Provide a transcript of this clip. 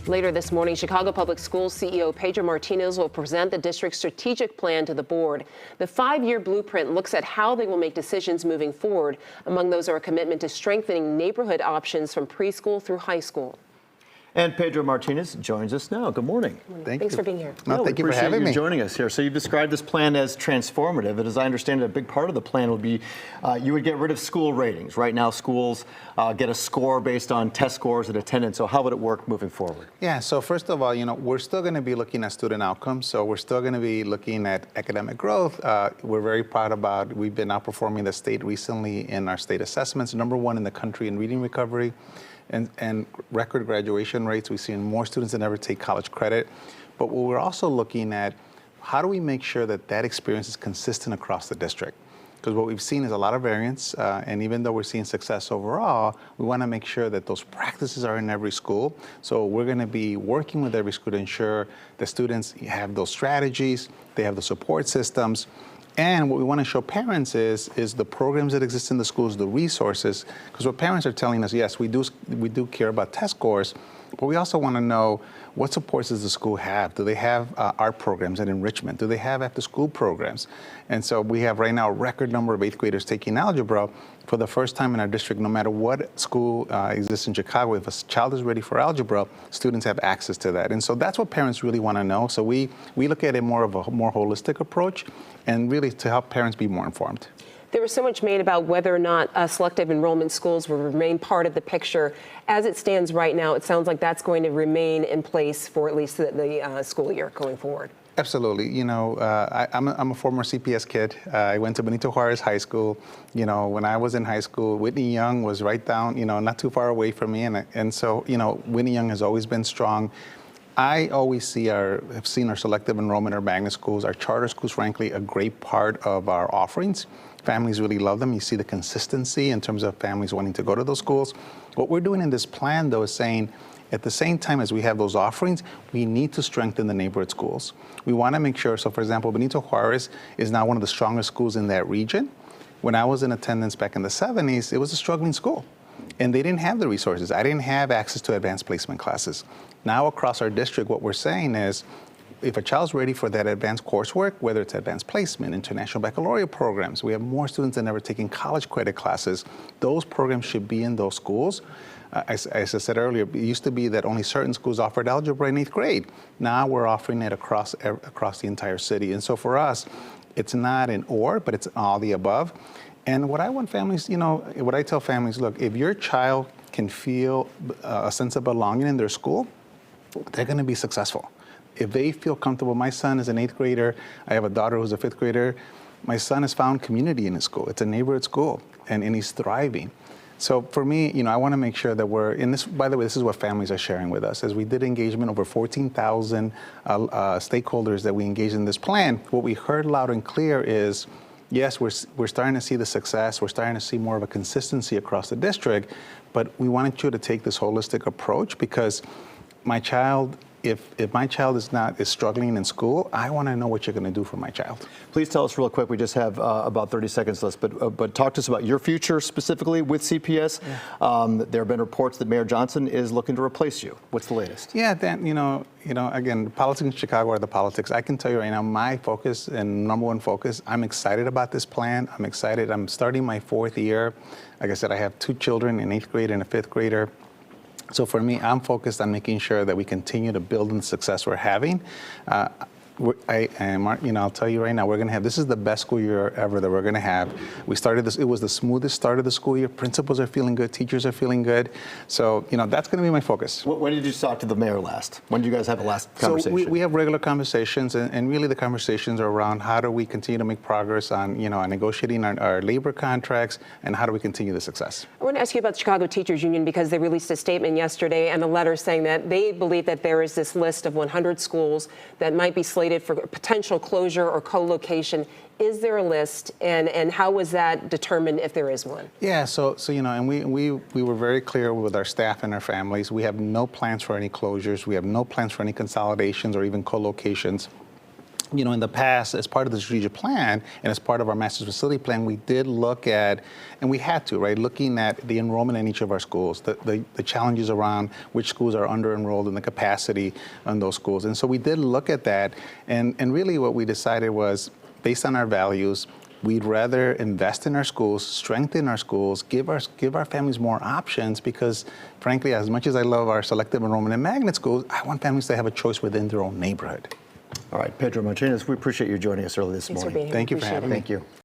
Later this morning, Chicago Public Schools CEO Pedro Martinez will present the district's strategic plan to the board. The 5-year blueprint looks at how they will make decisions moving forward. Among those are a commitment to strengthening neighborhood options from preschool through high school. And Pedro Martinez joins us now. Good morning. Thanks for being here. No, thank you for having me. Joining us here. So you've described this plan as transformative, and as I understand it, a big part of the plan would be you would get rid of school ratings. Right now, schools get a score based on test scores and attendance. So how would it work moving forward? Yeah, so first of all, we're still going to be looking at student outcomes. So we're still going to be looking at academic growth. We're very proud about, we've been outperforming the state recently in our state assessments, #1 in the country in reading recovery. And record graduation rates. We've seen more students than ever take college credit. But what we're also looking at, how do we make sure that that experience is consistent across the district? Because what we've seen is a lot of variance, and even though we're seeing success overall, we want to make sure that those practices are in every school. So we're going to be working with every school to ensure the students have those strategies, they have the support systems. And what we want to show parents is the programs that exist in the schools, the resources, because what parents are telling us, yes, we do care about test scores, but we also want to know what supports does the school have? Do they have art programs and enrichment? Do they have after-school programs? And so we have right now a record number of 8th graders taking algebra. For the first time in our district, no matter what school exists in Chicago, if a child is ready for algebra, students have access to that. And so that's what parents really want to know. So we look at it more of a more holistic approach and really to help parents be more informed. There was so much made about whether or not selective enrollment schools will remain part of the picture. As it stands right now, it sounds like that's going to remain in place for at least the school year going forward. Absolutely. I'm a former CPS kid. I went to Benito Juarez High School. When I was in high school, Whitney Young was right down, not too far away from me. And so, Whitney Young has always been strong. I always have seen our selective enrollment, our magnet schools, our charter schools, frankly, a great part of our offerings. Families really love them. You see the consistency in terms of families wanting to go to those schools. What we're doing in this plan, though, is saying, at the same time as we have those offerings, we need to strengthen the neighborhood schools. We want to make sure, so for example, Benito Juarez is now one of the strongest schools in that region. When I was in attendance back in the 70s, it was a struggling school. And they didn't have the resources. I didn't have access to advanced placement classes. Now across our district, what we're saying is, if a child's ready for that advanced coursework, whether it's advanced placement, international baccalaureate programs, we have more students than ever taking college credit classes. Those programs should be in those schools. As I said earlier, it used to be that only certain schools offered algebra in 8th grade. Now we're offering it across the entire city. And so for us, it's not an or, but it's all the above. And what I want families, what I tell families, look, if your child can feel a sense of belonging in their school, they're going to be successful. If they feel comfortable, my son is an 8th grader, I have a daughter who's a 5th grader, my son has found community in his school. It's a neighborhood school, and he's thriving. So for me, I want to make sure that we're in this. By the way, this is what families are sharing with us. As we did engagement, over 14,000 stakeholders that we engaged in this plan, what we heard loud and clear is, yes, we're starting to see the success. We're starting to see more of a consistency across the district, but we wanted you to take this holistic approach because my child, if my child is struggling in school, I want to know what you're going to do for my child. Please tell us real quick. We just have about 30 seconds left, but talk to us about your future specifically with CPS. Yeah. There have been reports that Mayor Johnson is looking to replace you. What's the latest? Yeah, Dan. Again, the politics in Chicago are the politics. I can tell you right now, my focus and #1 focus. I'm excited about this plan. I'm excited. I'm starting my 4th year. Like I said, I have 2 children, an 8th grader and a 5th grader. So for me, I'm focused on making sure that we continue to build on the success we're having. I'll tell you right now, we're going to have, this is the best school year ever that we're going to have. We started this, it was the smoothest start of the school year. Principals are feeling good, teachers are feeling good. So, that's going to be my focus. When did you talk to the mayor last? When did you guys have a last conversation? So we have regular conversations, and really the conversations are around how do we continue to make progress on, on negotiating our labor contracts, and how do we continue the success. I want to ask you about the Chicago Teachers Union because they released a statement yesterday and a letter saying that they believe that there is this list of 100 schools that might be slated for potential closure or co-location. Is there a list, and how was that determined if there is one? Yeah, so and we were very clear with our staff and our families. We have no plans for any closures. We have no plans for any consolidations or even co-locations. in the past, as part of the strategic plan and as part of our master's facility plan, we did look at, and we had to, right, looking at the enrollment in each of our schools, the challenges around which schools are under-enrolled and the capacity on those schools. And so we did look at that, and really what we decided was, based on our values, we'd rather invest in our schools, strengthen our schools, give our families more options, because frankly, as much as I love our selective enrollment and magnet schools, I want families to have a choice within their own neighborhood. All right, Pedro Martinez, we appreciate you joining us early this Thanks for morning. being here. Thank you for Appreciate having it. me. Thank you.